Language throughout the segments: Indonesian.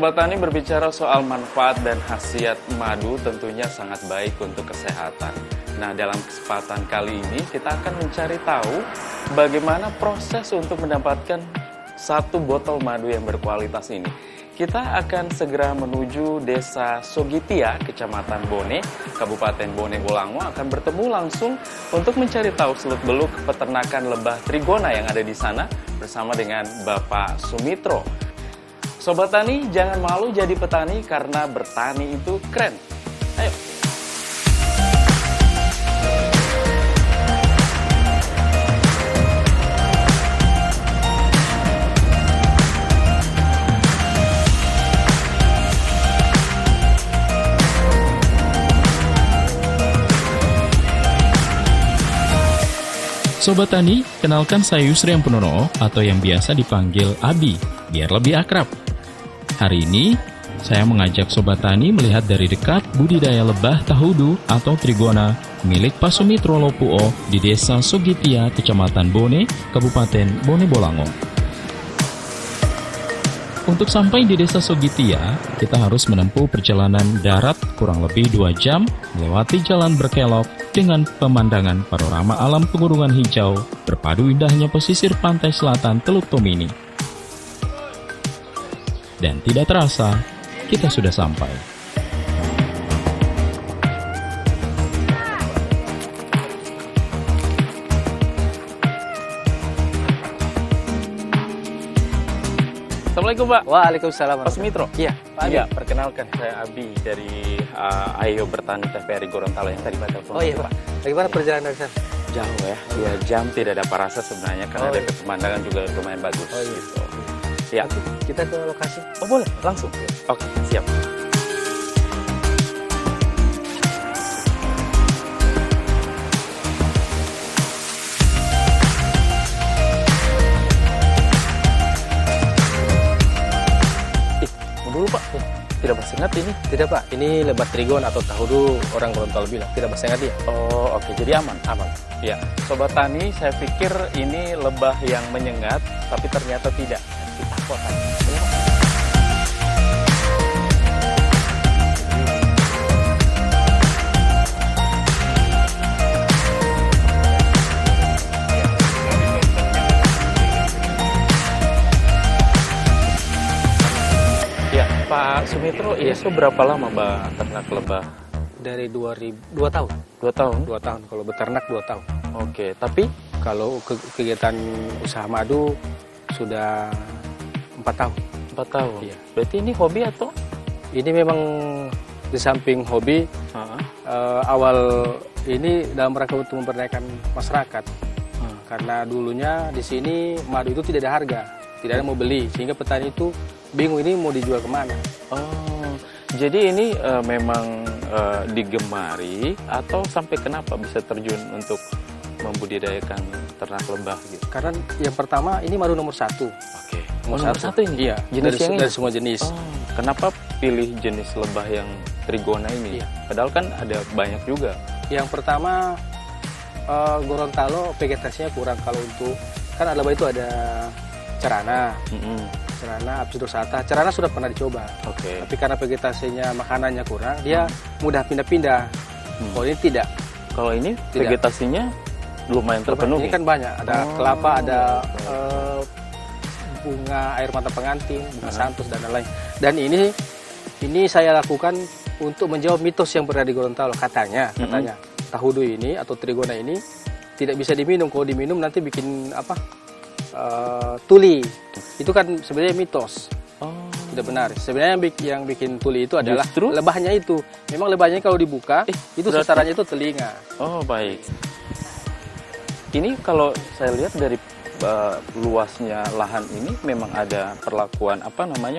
Sobat Tani, berbicara soal manfaat dan khasiat madu tentunya sangat baik untuk kesehatan. Nah, dalam kesempatan kali ini kita akan mencari tahu bagaimana proses untuk mendapatkan satu botol madu yang berkualitas ini. Kita akan segera menuju Desa Sogitia, Kecamatan Bone, Kabupaten Bone Bolango, akan bertemu langsung untuk mencari tahu seluk-beluk peternakan lebah trigona yang ada di sana bersama dengan Bapak Sumitro. Sobat Tani, jangan malu jadi petani karena bertani itu keren. Ayo. Sobat Tani, kenalkan saya Yusri Ampunono atau yang biasa dipanggil Abi, biar lebih akrab. Hari ini, saya mengajak Sobat Tani melihat dari dekat budidaya lebah tahudu atau trigona milik Pak Sumitro Lopuo di Desa Sogitia, Kecamatan Bone, Kabupaten Bone Bolango. Untuk sampai di Desa Sogitia, kita harus menempuh perjalanan darat kurang lebih 2 jam melewati jalan berkelok dengan pemandangan panorama alam pegunungan hijau berpadu indahnya pesisir pantai selatan Teluk Tomini. Dan tidak terasa, kita sudah sampai. Assalamualaikum, Pak. Waalaikumsalam. Pak Sumitro. Iya, Pak Abi. Iya, perkenalkan saya Abi dari Ayo Bertani TVRI Gorontalo yang tadi Pak telepon. Oh iya, Pak. Bagaimana perjalanan dari sana? Jauh ya, 2 jam tidak ada parasa sebenarnya karena ada pemandangan juga lumayan bagus. Oh, iya. Gitu. Ya. Nanti kita ke lokasi. Oh boleh, langsung. Oke, siap. Dulu Pak, tidak bersengat ini. Tidak, Pak. Ini lebah trigona atau tahudu orang Gorontalo bilang. Tidak bersengat dia. Oh oke, jadi aman. Ya, Sobat Tani, saya pikir ini lebah yang menyengat, tapi ternyata tidak. Kita kota. Ya, Pak Sumitro, ini berapa lama Mbak ternak lebah? Dari 2 tahun. 2 tahun? 2 tahun. Kalau beternak 2 tahun. Oke, tapi Kalau kegiatan usaha madu sudah 4 tahun. 4 tahun? Iya. Berarti ini hobi atau? Ini memang di samping hobi, awal ini dalam rangka untuk memberdayakan masyarakat. Karena dulunya di sini madu itu tidak ada harga, tidak ada yang mau beli, sehingga petani itu bingung ini mau dijual kemana. Oh, jadi ini memang digemari atau sampai kenapa bisa terjun untuk membudidayakan ternak lebah gitu? Karena yang pertama ini madu nomor 1. Oke. Nomor satu ini? Iya, Jenis yang ini? dari semua jenis. Oh, kenapa pilih jenis lebah yang trigona ini? Iya. Padahal kan ada banyak juga. Yang pertama Gorontalo vegetasinya kurang. Kalau untuk kan lebah itu ada cerana, cerana abis dorsata. Cerana sudah pernah dicoba. Oke. Tapi karena vegetasinya makanannya kurang, dia mudah pindah-pindah. Kalau ini tidak. Kalau ini Tidak. vegetasinya lumayan terpenuhi. Ini kan banyak, ada kelapa, ada bunga air mata pengantin, bunga santus dan lain-lain. Dan ini saya lakukan untuk menjawab mitos yang berada di Gorontalo. Katanya tahudu ini atau trigona ini tidak bisa diminum. Kalau diminum nanti bikin tuli. Itu kan sebenarnya mitos. Tidak benar. Sebenarnya yang bikin tuli itu adalah lebahnya itu. Memang lebahnya kalau dibuka itu sasarannya itu telinga. Oh baik. Ini kalau saya lihat dari luasnya lahan ini memang ada perlakuan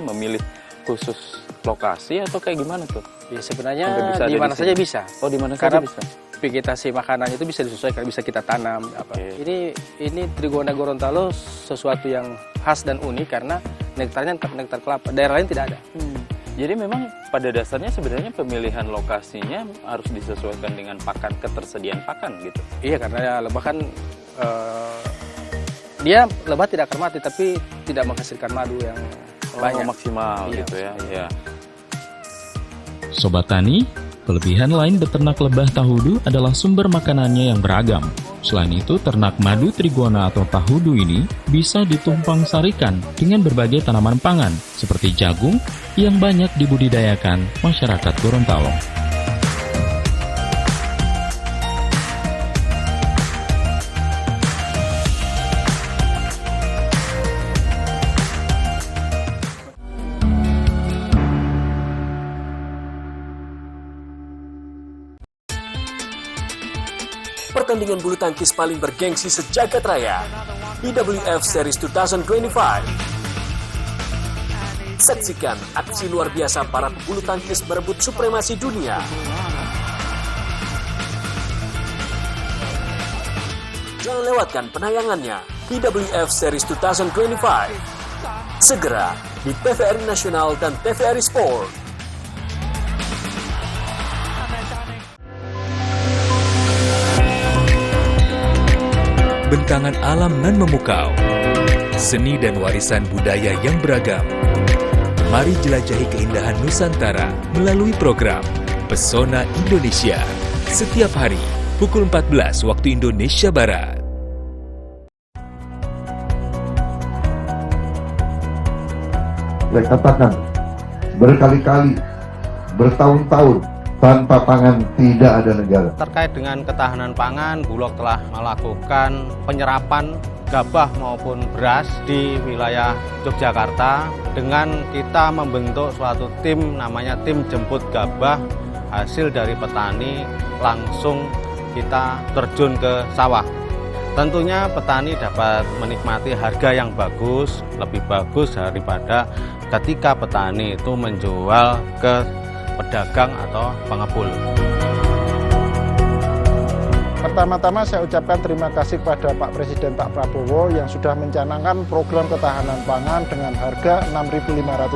memilih khusus lokasi atau kayak gimana tuh? Ya sebenarnya di mana saja bisa. Oh di mana Karena saja bisa. Vegetasi makanan itu bisa disesuaikan, bisa kita tanam. Ini trigona Gorontalo sesuatu yang khas dan unik karena nektarnya nektar kelapa. Daerah lain tidak ada. Jadi memang pada dasarnya sebenarnya pemilihan lokasinya harus disesuaikan dengan ketersediaan pakan gitu. Iya, karena lebah kan dia lebah tidak akan mati tapi tidak menghasilkan madu yang banyak. Maksimal Iya. gitu ya. Iya. Sobat Tani, kelebihan lain beternak lebah tahudu adalah sumber makanannya yang beragam. Selain itu, ternak madu trigona atau tahudu ini bisa ditumpang sarikan dengan berbagai tanaman pangan seperti jagung yang banyak dibudidayakan masyarakat Gorontalo. Pertandingan bulu tangkis paling bergengsi sejagat raya, IWF Series 2025. Saksikan aksi luar biasa para pebulu tangkis berebut supremasi dunia. Jangan lewatkan penayangannya, IWF Series 2025. Segera di TVRI Nasional dan TVRI Sport. Bentangan alam nan memukau, seni dan warisan budaya yang beragam. Mari jelajahi keindahan Nusantara melalui program Pesona Indonesia setiap hari pukul 14 waktu Indonesia Barat. Saya katakan berkali-kali, bertahun-tahun, tanpa pangan tidak ada negara. Terkait dengan ketahanan pangan, Bulog telah melakukan penyerapan gabah maupun beras di wilayah Yogyakarta dengan kita membentuk suatu tim namanya tim jemput gabah hasil dari petani, langsung kita terjun ke sawah. Tentunya petani dapat menikmati harga yang bagus, lebih bagus daripada ketika petani itu menjual ke pedagang atau pengepul. Pertama-tama saya ucapkan terima kasih kepada Pak Presiden Pak Prabowo yang sudah mencanangkan program ketahanan pangan dengan harga Rp6.500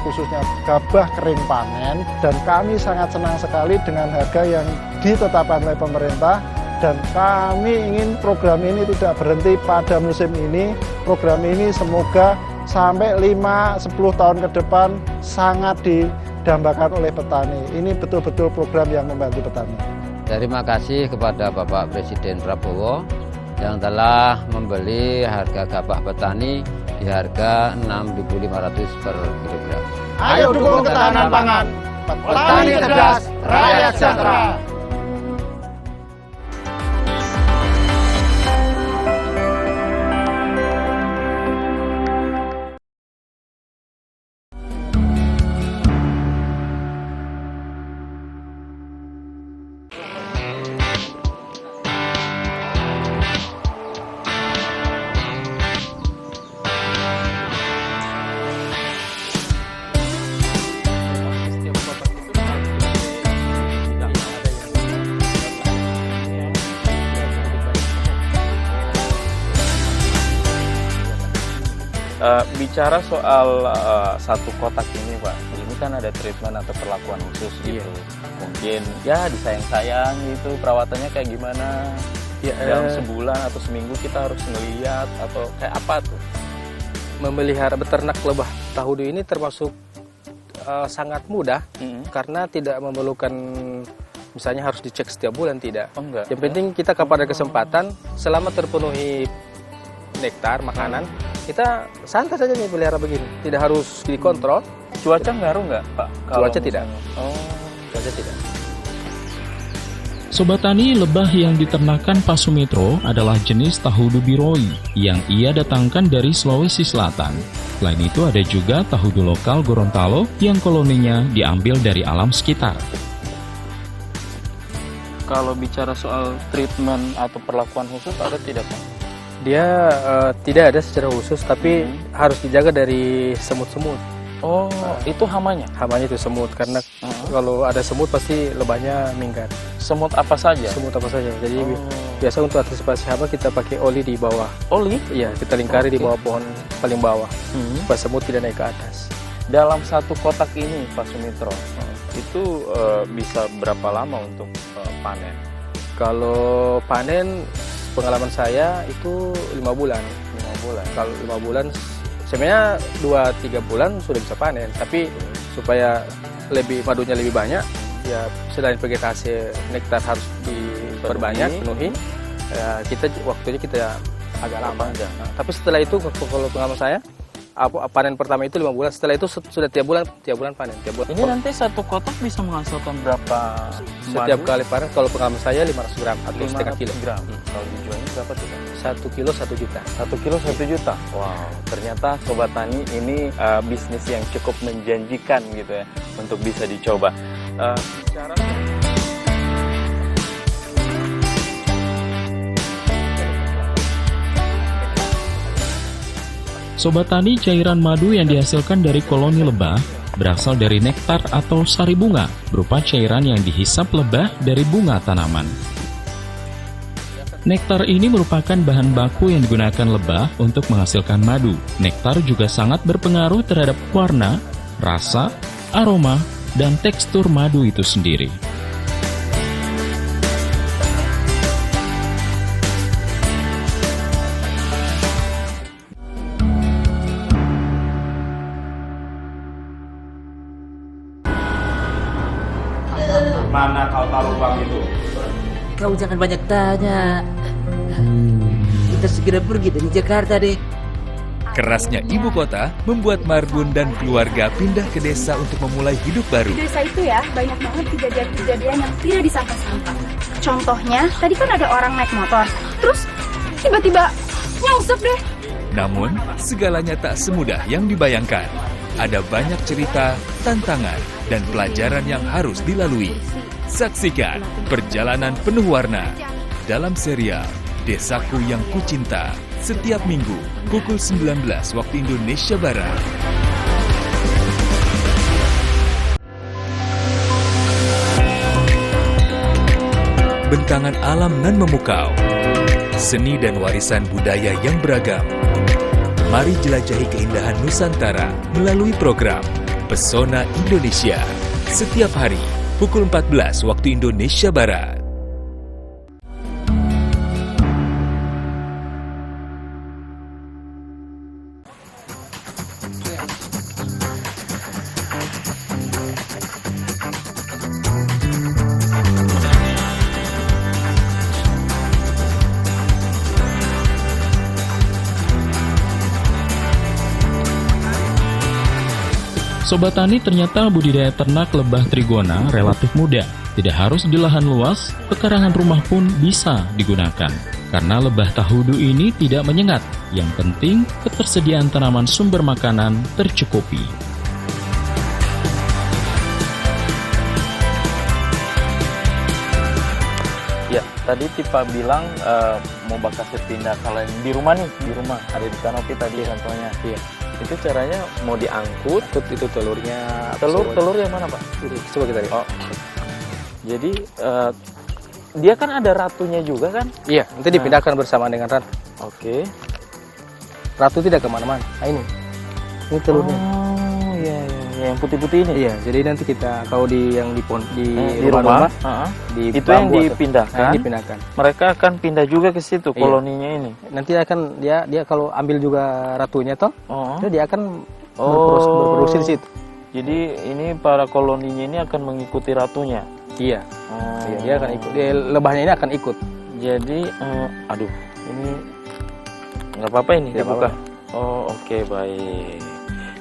khususnya gabah kering panen, dan kami sangat senang sekali dengan harga yang ditetapkan oleh pemerintah, dan kami ingin program ini tidak berhenti pada musim ini. Program ini semoga sampai 5-10 tahun ke depan sangat didambakan oleh petani. Ini betul-betul program yang membantu petani. Terima kasih kepada Bapak Presiden Prabowo yang telah membeli harga gabah petani di harga Rp6.500 per kilogram. Ayo dukung ketahanan pangan. Petani cerdas, rakyat sejahtera. Bicara soal satu kotak ini, Pak, ini kan ada treatment atau perlakuan khusus gitu. Mungkin ya disayang-sayang gitu, perawatannya kayak gimana? Ya, dalam sebulan atau seminggu kita harus ngeliat atau kayak apa tuh? Memelihara beternak lebah tahudu ini termasuk sangat mudah karena tidak memerlukan misalnya harus dicek setiap bulan, tidak. Oh, enggak. Yang penting kita kepada kesempatan selama terpenuhi nektar makanan, kita santai saja nih pelihara begini, tidak harus dikontrol. Cuaca ngaruh nggak, Pak? Cuaca tidak. Oh, Cuaca tidak. Sobat Tani, lebah yang diternakan Pak Sumitro adalah jenis tahudu biroi yang ia datangkan dari Sulawesi Selatan. Selain itu ada juga tahudu lokal Gorontalo yang koloninya diambil dari alam sekitar. kalau bicara soal treatment atau perlakuan khusus ada tidak, Pak? Dia tidak ada secara khusus, tapi harus dijaga dari semut-semut. Oh, itu hamanya? Hamanya itu semut, karena kalau ada semut pasti lebahnya minggat. Semut apa saja? Semut apa saja. Jadi biasa untuk antisipasi hama kita pakai oli di bawah. Oli? Iya, kita lingkari di bawah pohon paling bawah, supaya semut tidak naik ke atas. Dalam satu kotak ini, Pak Sumitro, itu bisa berapa lama untuk panen? Kalau panen, pengalaman saya itu 5 bulan. 5 bulan. Kalau 5 bulan Sebenarnya 2-3 bulan sudah bisa panen, tapi supaya madunya lebih banyak, ya selain vegetasi nektar harus diperbanyak, penuhi, ya, waktunya kita agak lama. Nah, tapi setelah itu kalau pengalaman saya, panen pertama itu 5 bulan, setelah itu sudah tiap bulan panen. Ini nanti satu kotak bisa menghasilkan berapa Setiap madu? kali panen, kalau pengalaman saya 500 gram atau setengah kilo. gram. Kalau dijualnya berapa tuh? 1 kilo 1 juta. 1 kilo 1 juta. Wow, ternyata Sobat Tani ini bisnis yang cukup menjanjikan gitu ya untuk bisa dicoba. Sobat Tani, cairan madu yang dihasilkan dari koloni lebah berasal dari nektar atau sari bunga, berupa cairan yang dihisap lebah dari bunga tanaman. Nektar ini merupakan bahan baku yang digunakan lebah untuk menghasilkan madu. Nektar juga sangat berpengaruh terhadap warna, rasa, aroma, dan tekstur madu itu sendiri. Mana kau taruh uang itu? Kau jangan banyak tanya. Kita segera pergi dari Jakarta deh. Kerasnya ibu kota membuat Marbun dan keluarga pindah ke desa untuk memulai hidup baru. Di desa itu ya banyak banget kejadian-kejadian yang tidak disangka-sangka. Contohnya, tadi kan ada orang naik motor, terus tiba-tiba nyungsep deh. Namun, segalanya tak semudah yang dibayangkan. Ada banyak cerita, tantangan, dan pelajaran yang harus dilalui. Saksikan perjalanan penuh warna dalam serial Desaku Yang Kucinta setiap minggu pukul 19 waktu Indonesia Barat. Bentangan alam nan memukau, seni dan warisan budaya yang beragam. Mari jelajahi keindahan Nusantara melalui program Pesona Indonesia setiap hari pukul 14 waktu Indonesia Barat. Sobat Tani, ternyata budidaya ternak lebah trigona relatif mudah. Tidak harus di lahan luas, pekarangan rumah pun bisa digunakan. Karena lebah tahudu ini tidak menyengat. Yang penting, ketersediaan tanaman sumber makanan tercukupi. Ya, tadi Tipa bilang mau bakal pindah. Kalau yang di rumah nih, di rumah ada di kanopi tadi contohnya. Iya. Itu caranya mau diangkut, Itu telurnya. telur yang mana Pak? Coba kita lihat. Oh, jadi dia kan ada ratunya juga kan? Iya, nanti dipindahkan bersamaan dengan ratu. Oke. Ratu tidak kemana-mana. Nah, ini telurnya. Oh iya, yang putih-putih ini. Iya, jadi nanti kita kalau di rumah, di itu yang bambu dipindahkan. dipindahkan. Mereka akan pindah juga ke situ Iya. koloninya ini. Nanti akan dia kalau ambil juga ratunya toh, dia akan Oh. berproduksi di situ. Jadi ini para koloninya ini akan mengikuti ratunya. Iya. Oh. Iya, dia akan ikut. Lebahnya ini akan ikut. Jadi, aduh, ini nggak apa-apa ini Nggak dibuka. apa-apa. Oh, oke, baik.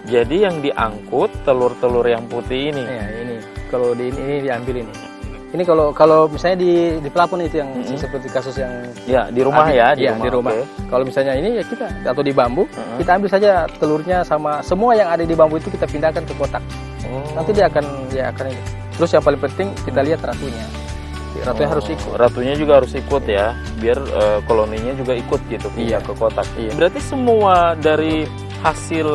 Jadi yang diangkut telur-telur yang putih ini. Iya, ini. Kalau ini diambil ini. Ini kalau misalnya di pelapon itu yang seperti kasus yang Ya, di rumah ya, Iya, di rumah. oke. Kalau misalnya ini ya kita atau di bambu, kita ambil saja telurnya sama semua yang ada di bambu itu kita pindahkan ke kotak. Oh. Nanti dia akan ini. Terus yang paling penting kita lihat ratunya. Ratunya harus ikut. Ratunya juga harus ikut ya, biar koloninya juga ikut gitu pindah ke kotak. Iya. Berarti semua dari hasil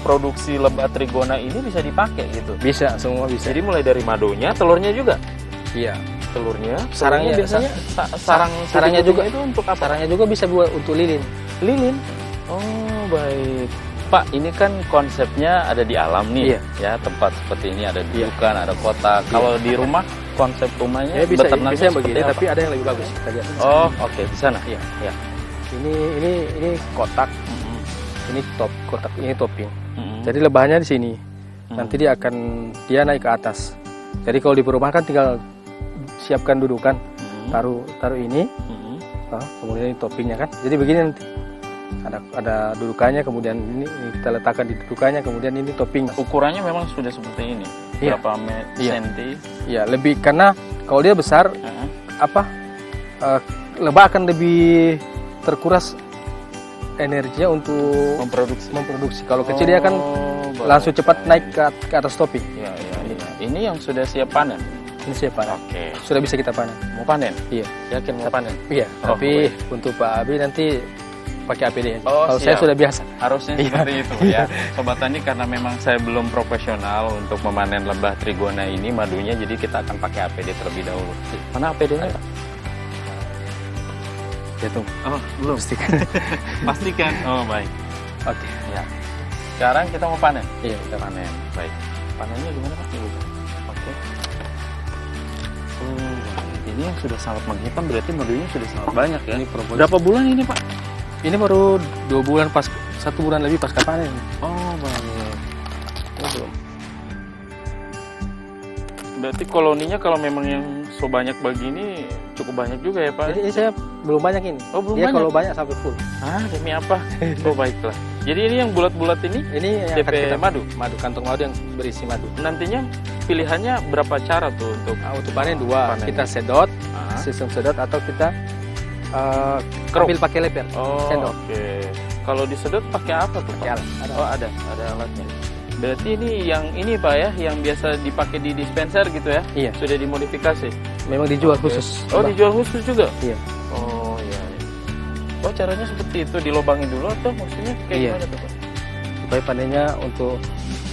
produksi lebah trigona ini bisa dipakai gitu. Bisa, semua bisa. Jadi mulai dari madunya, telurnya juga. Iya. Telurnya, Sarangnya biasanya sarangnya juga itu untuk apa? Sarangnya juga bisa buat untuk lilin. Lilin. Oh, baik. Pak, ini kan konsepnya ada di alam nih, Iya. ya tempat seperti ini ada dudukan, ada kotak. Kalau di rumah konsep rumahnya Ya bisa beternaknya yang seperti begini, apa? tapi ada yang lebih bagus. Kita lihat. Oh, oke, di sana. Iya. Ya. Ini kotak. ini kotak ini topping. Jadi lebahnya di sini. Nanti dia naik ke atas. Jadi kalau di perumahan kan tinggal siapkan dudukan, taruh ini, kemudian ini toppingnya kan. Jadi begini nanti ada dudukannya, kemudian ini kita letakkan di dudukannya, kemudian ini topping. Ukurannya memang sudah seperti ini. Iya. Berapa senti? Iya, lebih karena kalau dia besar, lebah akan lebih terkuras energinya untuk memproduksi. Kalau kecil dia akan langsung cepat naik ke atas topping. Iya. Ini yang sudah siap panen. Ini siap panen. Oke. Sudah bisa kita panen. Mau panen? Iya. Yakin mau panen? Iya. Tapi untuk Pak Abi nanti pakai APD. Kalau siap. saya sudah biasa. Harusnya seperti itu ya. Sobat Tani, karena memang saya belum profesional untuk memanen lebah trigona ini madunya, jadi kita akan pakai APD terlebih dahulu. Mana APD-nya, Pak? Ya tunggu. Oh, belum. Pastikan. Oh, baik. Oke. Ya. Sekarang kita mau panen. Iya, kita panen. Baik. Panennya gimana, Pak? Oke. Ini yang sudah sangat menghitam, berarti madunya sudah sangat banyak ya. Berapa bulan ini, Pak? Ini baru 2 bulan 1 bulan lebih pasca panen. Oh, baik. Belum. Berarti koloninya kalau memang yang banyak begini cukup banyak juga ya, Pak? Jadi saya belum banyak ini. Oh, belum dia banyak? Kalau banyak sampai full. Demi apa? Oh, baiklah. Jadi ini yang bulat-bulat ini yang DP madu? Madu, kantong madu yang berisi madu. Nantinya pilihannya berapa cara tuh untuk panen 2. Kita sedot, sistem sedot, atau kita ambil pakai leper. Sendok. Oke. Kalau disedot pakai apa tuh, Pak? Alat. Ada alatnya. Berarti ini Pak ya, yang biasa dipakai di dispenser gitu ya? Iya. Sudah dimodifikasi? Memang dijual khusus. Oh, dijual khusus juga? Iya. Oh, iya. Oh, caranya seperti itu, dilobangin dulu atau maksudnya kayak gimana tuh, Pak? Supaya panennya untuk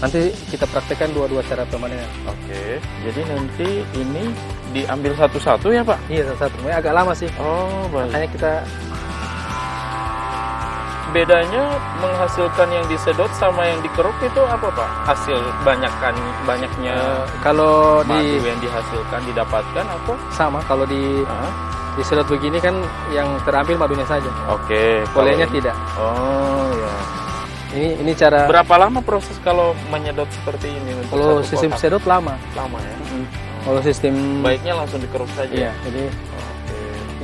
nanti kita praktekkan dua cara pemanennya. Oke. Jadi nanti ini diambil satu-satu ya, Pak? Iya, satu-satu. Agak lama sih. Oh, baik. Makanya kita bedanya menghasilkan yang disedot sama yang dikeruk itu apa, Pak? Hasil banyaknya kalau madu yang dihasilkan didapatkan apa? Sama, kalau disedot begini kan yang terambil madunya saja. Oke. Polenya tidak. Oh, ya. Ini cara. Berapa lama proses kalau menyedot seperti ini? Kalau sistem sedot lama. Lama ya. Kalau sistem baiknya langsung dikeruk saja. Iya, jadi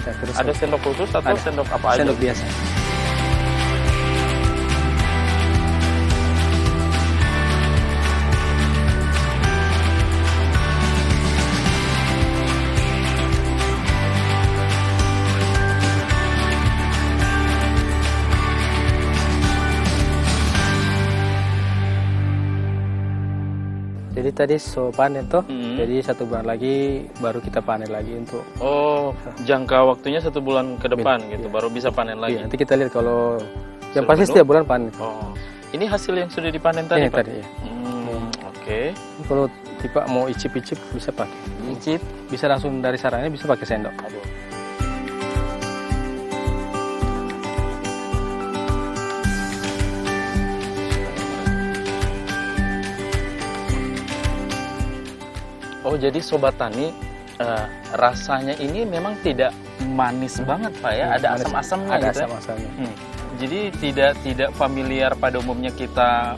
kita terus. Ada sendok khusus atau sendok apa aja? Sendok biasa. Jadi tadi panen tuh, jadi 1 bulan lagi baru kita panen lagi untuk. Oh, jangka waktunya 1 bulan ke depan gitu, baru bisa panen lagi. Iya, nanti kita lihat kalau yang pasti setiap bulan panen. Oh, ini hasil yang sudah dipanen tadi, Pak? Tadi ya. Oke. Kalau tipe mau icip-icip bisa pakai. Icip? Bisa langsung dari sarangnya, bisa pakai sendok. Aduh. Oh, jadi Sobat Tani, rasanya ini memang tidak manis banget, Pak ya? Ada asam-asamnya ada gitu. asam-asamnya. Jadi tidak familiar pada umumnya kita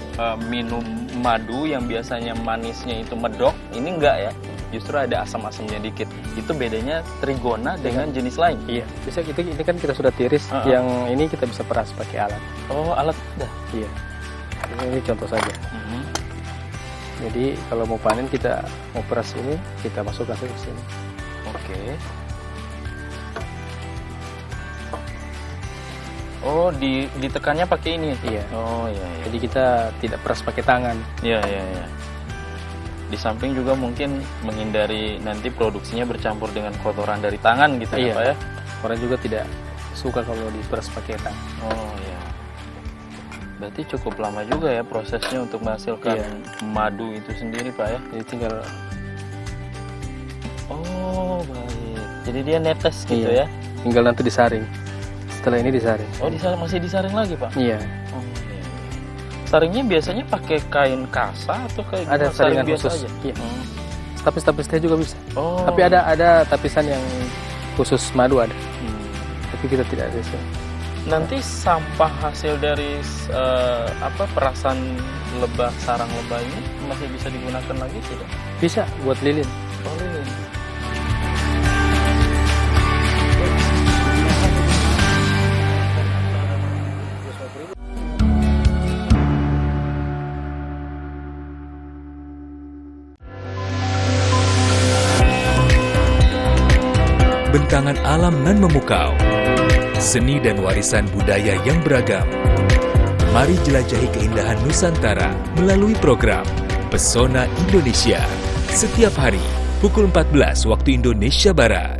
minum madu yang biasanya manisnya itu medok. Ini enggak ya? Justru ada asam-asamnya dikit. Itu bedanya trigona dengan jenis lain. Iya, bisa ini kan kita sudah tiris. Yang ini kita bisa peras pakai alat. Oh, alat dah. Iya. Ini contoh saja. Jadi kalau mau panen kita mau peras ini, kita masukkan ke sini. Oke. Oh, ditekannya pakai ini? Iya. Oh, iya. Jadi kita tidak peras pakai tangan. Iya. Di samping juga mungkin menghindari nanti produksinya bercampur dengan kotoran dari tangan gitu ya, Pak ya? Orang juga tidak suka kalau diperas pakai tangan. Oh, iya. Berarti cukup lama juga ya prosesnya untuk menghasilkan madu itu sendiri, Pak ya? Jadi tinggal. Oh, baik. Jadi dia netes gitu ya? Tinggal nanti disaring. Setelah ini disaring. Oh, masih disaring lagi, Pak? Iya. Oh, iya. Saringnya biasanya pakai kain kasa atau kayak ada saringan biasa khusus? Aja? Iya. Tapis-tapis teh juga bisa. Oh. Tapi ada tapisan yang khusus madu ada. Tapi kita tidak ada sih. Nanti sampah hasil dari perasan lebah, sarang lebah ini masih bisa digunakan lagi tidak? Bisa buat lilin. Oh, lilin. Bentangan alam nan memukau, seni dan warisan budaya yang beragam. Mari jelajahi keindahan Nusantara melalui program Pesona Indonesia. Setiap hari, pukul 14 waktu Indonesia Barat.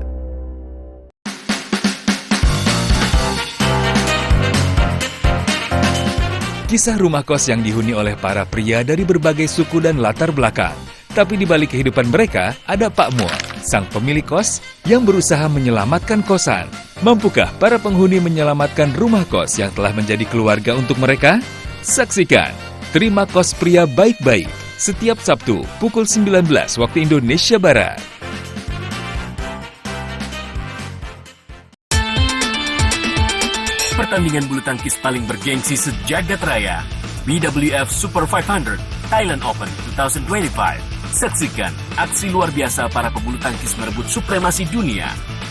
Kisah rumah kos yang dihuni oleh para pria dari berbagai suku dan latar belakang. Tapi di balik kehidupan mereka, ada Pak Mul, sang pemilik kos yang berusaha menyelamatkan kosan. Mampukah para penghuni menyelamatkan rumah kos yang telah menjadi keluarga untuk mereka? Saksikan Terima Kos Pria Baik-Baik setiap Sabtu pukul 19 waktu Indonesia Barat. Pertandingan bulu tangkis paling bergengsi sejagat raya, BWF Super 500 Thailand Open 2025. Saksikan aksi luar biasa para pebulu tangkis merebut supremasi dunia.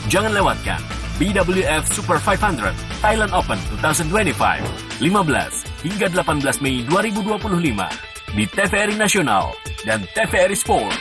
Jangan lewatkan BWF Super 500 Thailand Open 2025, 15 hingga 18 Mei 2025 di TVRI Nasional dan TVRI Sport.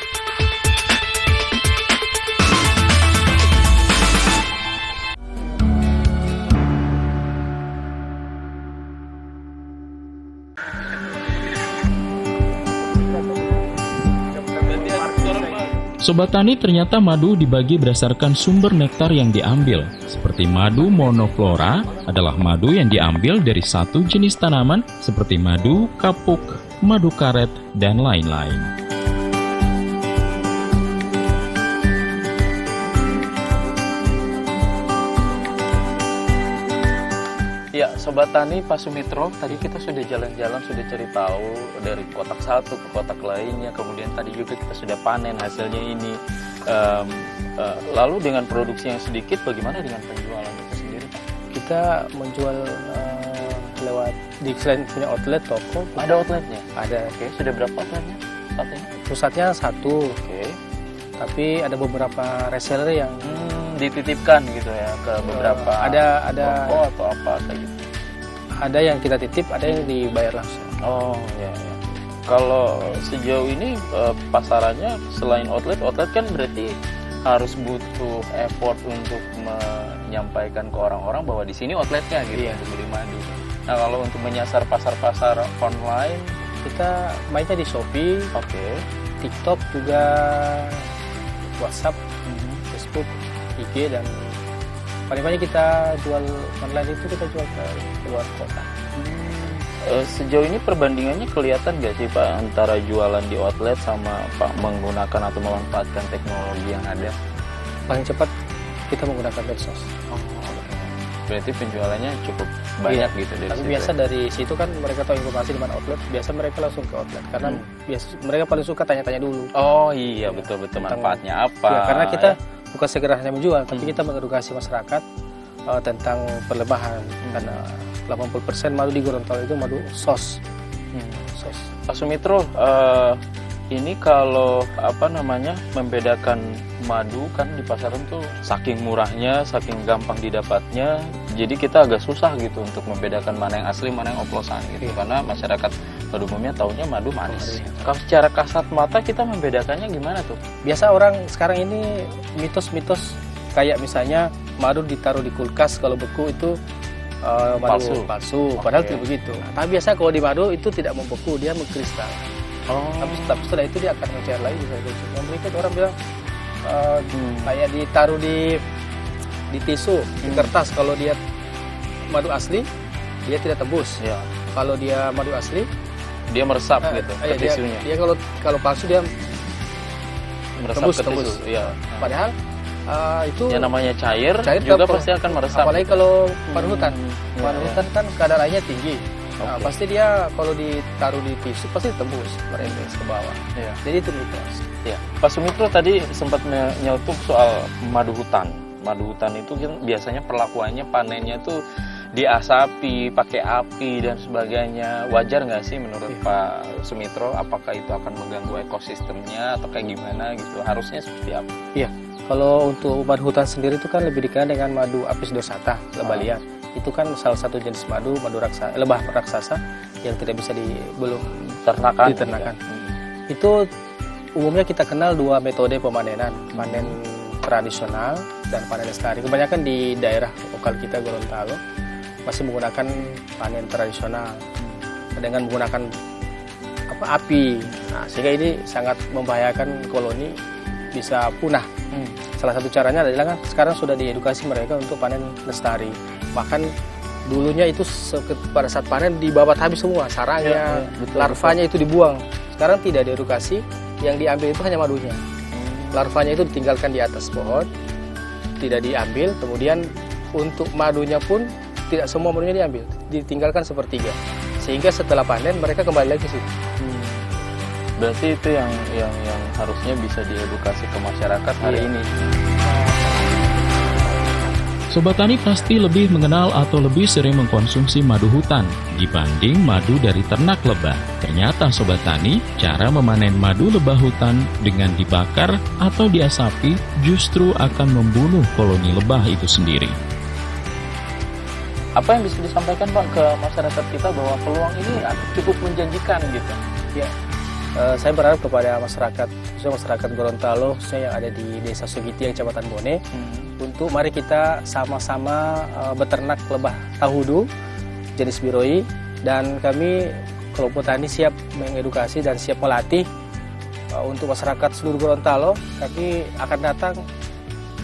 Sobat Tani, ternyata madu dibagi berdasarkan sumber nektar yang diambil. Seperti madu monoflora adalah madu yang diambil dari satu jenis tanaman seperti madu kapuk, madu karet, dan lain-lain. Ya, Sobat Tani, Pak Sumitro, tadi kita sudah jalan-jalan, sudah cari tahu dari kotak satu ke kotak lainnya, kemudian tadi juga kita sudah panen hasilnya ini. Lalu dengan produksi yang sedikit, bagaimana dengan penjualan itu sendiri, Pak? Kita menjual lewat, selain punya outlet, toko. Ada outletnya? Ada. Oke, sudah berapa outletnya saat ini? Pusatnya satu. Oke. Tapi ada beberapa reseller yang dititipkan gitu ya ke beberapa ada toko atau apa kayak gitu. Ada yang kita titip, ada yang dibayar langsung. Oh ya, ya. Kalau sejauh ini pasarannya selain outlet kan berarti harus butuh effort untuk menyampaikan ke orang-orang bahwa di sini outletnya gitu untuk beli madu. Nah, kalau untuk menyasar pasar-pasar online, kita mainnya di Shopee, TikTok juga, WhatsApp, Facebook, IG, dan paling banyak kita jual online itu kita jual ke luar kota. Sejauh ini perbandingannya kelihatan nggak sih Pak antara jualan di outlet sama Pak menggunakan atau memanfaatkan teknologi yang ada? Paling cepat kita menggunakan medsos. Berarti penjualannya cukup banyak gitu dari Tapi situ. biasa dari situ kan mereka tahu informasi di mana outlet, biasa mereka langsung ke outlet karena biasa mereka paling suka tanya-tanya dulu. Oh iya, betul-betul manfaatnya apa? Ya, karena kita bukan segera hanya menjual, tapi kita mengedukasi masyarakat tentang perlebahan. Karena 80% madu di Gorontalo itu madu sos. Sos. Pak Sumitro, ini kalau membedakan madu kan di pasaran tuh saking murahnya, saking gampang didapatnya, jadi kita agak susah gitu untuk membedakan mana yang asli, mana yang oplosan gitu. Karena masyarakat pada umumnya taunya madu manis. Kalau secara kasat mata kita membedakannya gimana tuh? Biasa orang sekarang ini mitos-mitos kayak misalnya madu ditaruh di kulkas kalau beku itu madu palsu. Padahal tidak begitu. Tapi biasa kalau di madu itu tidak membeku, dia mengkristal. Tapi setelah itu dia akan mencair lagi. Yang berikut orang bilang kayak ditaruh di tisu, di kertas. Kalau dia madu asli, dia tidak tembus. Kalau dia madu asli, dia meresap gitu ke tisunya. Dia kalau palsu dia meresap ke tembus. tisu. Ya. Padahal itu yang namanya cair juga pasti akan meresap. Apalagi kalau madu hutan. Madu hutan kan kadar airnya tinggi. Nah, pasti dia kalau ditaruh di tisu pasti tembus merembes ke bawah. Jadi itu mitos. Ya. Pak Sumitro tadi sempat menyelutup soal madu hutan. Madu hutan itu biasanya perlakuannya panennya tuh diasapi, pakai api dan sebagainya. Wajar nggak sih menurut Pak Sumitro? Apakah itu akan mengganggu ekosistemnya atau kayak gimana gitu? Harusnya seperti apa? Iya, kalau untuk madu hutan sendiri itu kan lebih dikenal dengan madu apis dorsata, lebah liar. Itu kan salah satu jenis madu lebah raksasa yang tidak bisa belum diternakan. Itu umumnya kita kenal dua metode pemanenan, panen tradisional dan panen lestari. Kebanyakan di daerah lokal kita Gorontalo masih menggunakan panen tradisional dengan menggunakan api. Nah, sehingga ini sangat membahayakan koloni bisa punah. Salah satu caranya adalah kan sekarang sudah diedukasi mereka untuk panen lestari. Bahkan dulunya itu pada saat panen dibabat habis semua, sarangnya, larvanya itu dibuang. Sekarang tidak diedukasi, yang diambil itu hanya madunya. Larvanya itu ditinggalkan di atas pohon, tidak diambil, kemudian untuk madunya pun tidak semua madunya diambil, ditinggalkan sepertiga. Sehingga setelah panen mereka kembali lagi ke situ. Berarti itu yang harusnya bisa diedukasi ke masyarakat hari ini. Sobat Tani pasti lebih mengenal atau lebih sering mengkonsumsi madu hutan dibanding madu dari ternak lebah. Ternyata Sobat Tani, cara memanen madu lebah hutan dengan dibakar atau diasapi justru akan membunuh koloni lebah itu sendiri. Apa yang bisa disampaikan Pak ke masyarakat kita bahwa peluang ini cukup menjanjikan gitu? Ya, saya berharap kepada masyarakat, khususnya masyarakat Gorontalo, khususnya yang ada di Desa Sugitiang, Kecamatan Bone, untuk mari kita sama-sama beternak lebah tahudu jenis biroi, dan kami kelompok tani siap mengedukasi dan siap melatih untuk masyarakat seluruh Gorontalo. Kami akan datang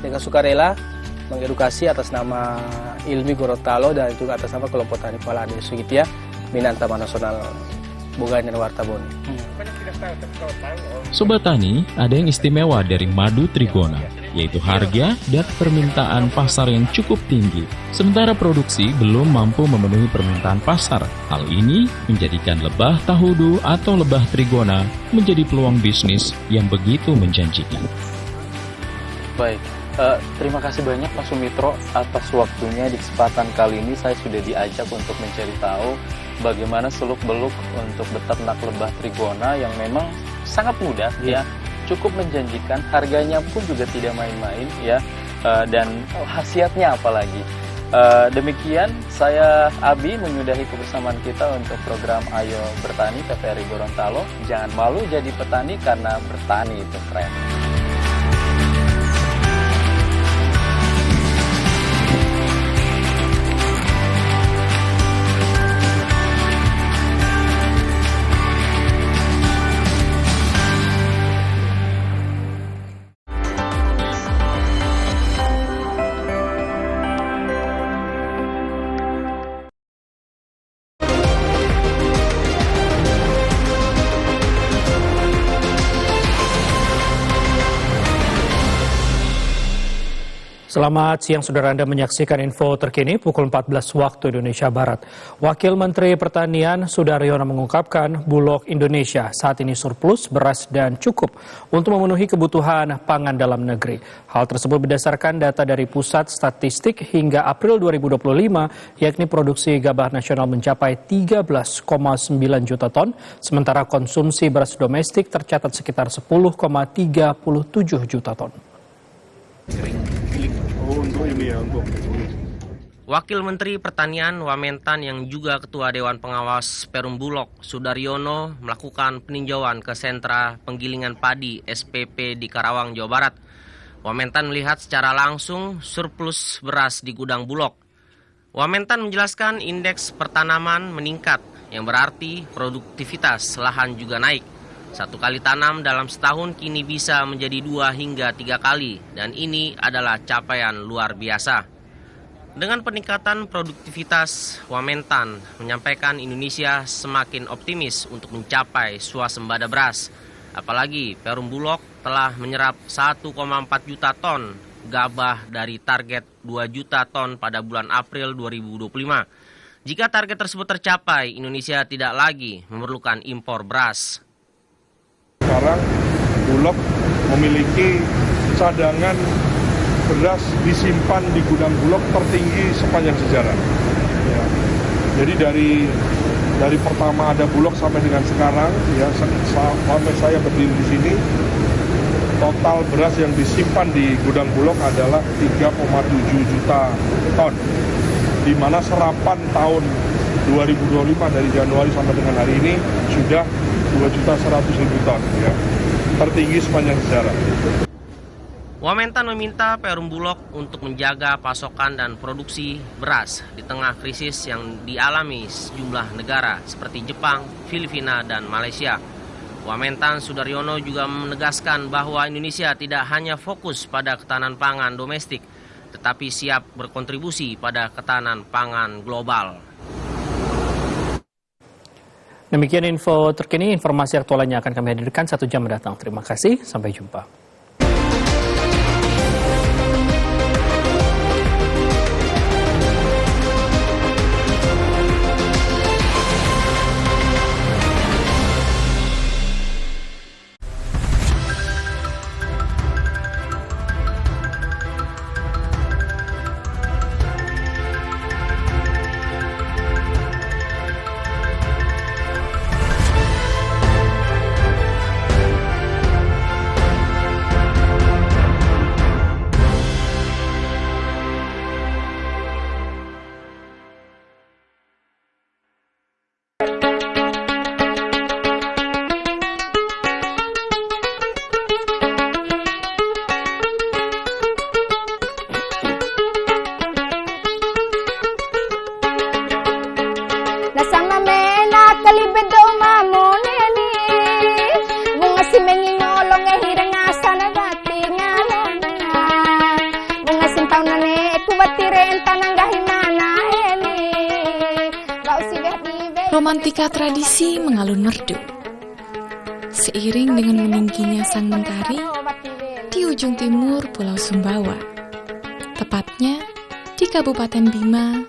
dengan sukarela mengedukasi atas nama Ilmi Gorontalo dan juga atas nama kelompok tani Pala Desa Sugitiang Minang Taman Nasional Bogayan dan Warta Bone. Sobat Tani, ada yang istimewa dari madu trigona, yaitu harga dan permintaan pasar yang cukup tinggi. Sementara produksi belum mampu memenuhi permintaan pasar. Hal ini menjadikan lebah tahudu atau lebah trigona menjadi peluang bisnis yang begitu menjanjikan. Baik, terima kasih banyak Pak Sumitro atas waktunya. Di kesempatan kali ini saya sudah diajak untuk mencari tahu bagaimana seluk-beluk untuk beternak lebah trigona yang memang sangat mudah ya, cukup menjanjikan, harganya pun juga tidak main-main ya, dan khasiatnya apalagi. Demikian saya Abi menyudahi kebersamaan kita untuk program Ayo Bertani TVRI Gorontalo. Jangan malu jadi petani karena bertani itu keren. Selamat siang saudara, Anda menyaksikan info terkini pukul 14 waktu Indonesia Barat. Wakil Menteri Pertanian Sudaryono mengungkapkan Bulog Indonesia saat ini surplus beras dan cukup untuk memenuhi kebutuhan pangan dalam negeri. Hal tersebut berdasarkan data dari Pusat Statistik hingga April 2025, yakni produksi gabah nasional mencapai 13,9 juta ton, sementara konsumsi beras domestik tercatat sekitar 10,37 juta ton. Wakil Menteri Pertanian Wamentan yang juga Ketua Dewan Pengawas Perum Bulog Sudaryono melakukan peninjauan ke sentra penggilingan padi SPP di Karawang, Jawa Barat. Wamentan melihat secara langsung surplus beras di gudang Bulog. Wamentan menjelaskan indeks pertanaman meningkat, yang berarti produktivitas lahan juga naik. 1 kali tanam dalam setahun kini bisa menjadi 2 hingga 3 kali, dan ini adalah capaian luar biasa. Dengan peningkatan produktivitas, Wamentan menyampaikan Indonesia semakin optimis untuk mencapai swasembada beras. Apalagi Perum Bulog telah menyerap 1,4 juta ton gabah dari target 2 juta ton pada bulan April 2025. Jika target tersebut tercapai, Indonesia tidak lagi memerlukan impor beras. Sekarang Bulog memiliki cadangan beras disimpan di gudang Bulog tertinggi sepanjang sejarah. Jadi dari pertama ada Bulog sampai dengan sekarang, ya sampai saya berdiri di sini, total beras yang disimpan di gudang Bulog adalah 3,7 juta ton. Di mana serapan tahun 2025 dari Januari sampai dengan hari ini sudah 2.100.000 ton, ya, tertinggi sepanjang sejarah. Wamentan meminta Perum Bulog untuk menjaga pasokan dan produksi beras di tengah krisis yang dialami sejumlah negara seperti Jepang, Filipina, dan Malaysia. Wamentan Sudaryono juga menegaskan bahwa Indonesia tidak hanya fokus pada ketahanan pangan domestik, tetapi siap berkontribusi pada ketahanan pangan global. Demikian info terkini, informasi aktual lainnya akan kami hadirkan 1 jam mendatang. Terima kasih, sampai jumpa. Romantika tradisi mengalun merdu. Seiring dengan meningginya sang mentari di ujung timur Pulau Sumbawa, tepatnya di Kabupaten Bima,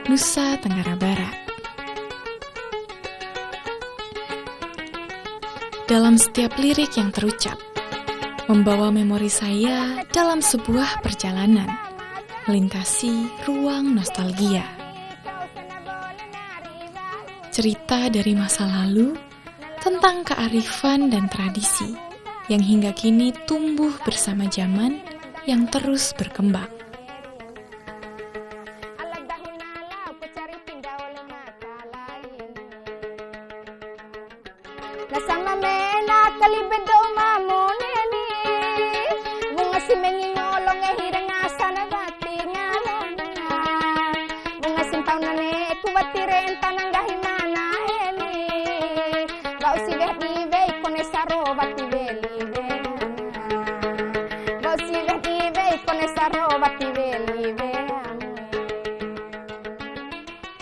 Nusa Tenggara Barat. Dalam setiap lirik yang terucap, membawa memori saya dalam sebuah perjalanan melintasi ruang nostalgia. Cerita dari masa lalu tentang kearifan dan tradisi yang hingga kini tumbuh bersama zaman yang terus berkembang.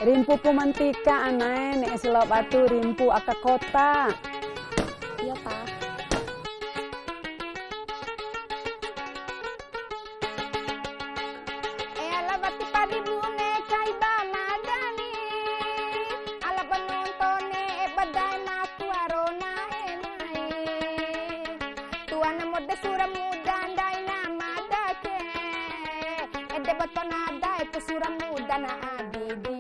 Rimpu pemantika anae nek Selau Batu rimpu aka kota. Iya, Pak. Ala bati padi bunge kai ba madani. Ala panontone badai maku arona enai. Tuana mode sura muda dai nama dake. Ede batona dai ku sura muda na adidi.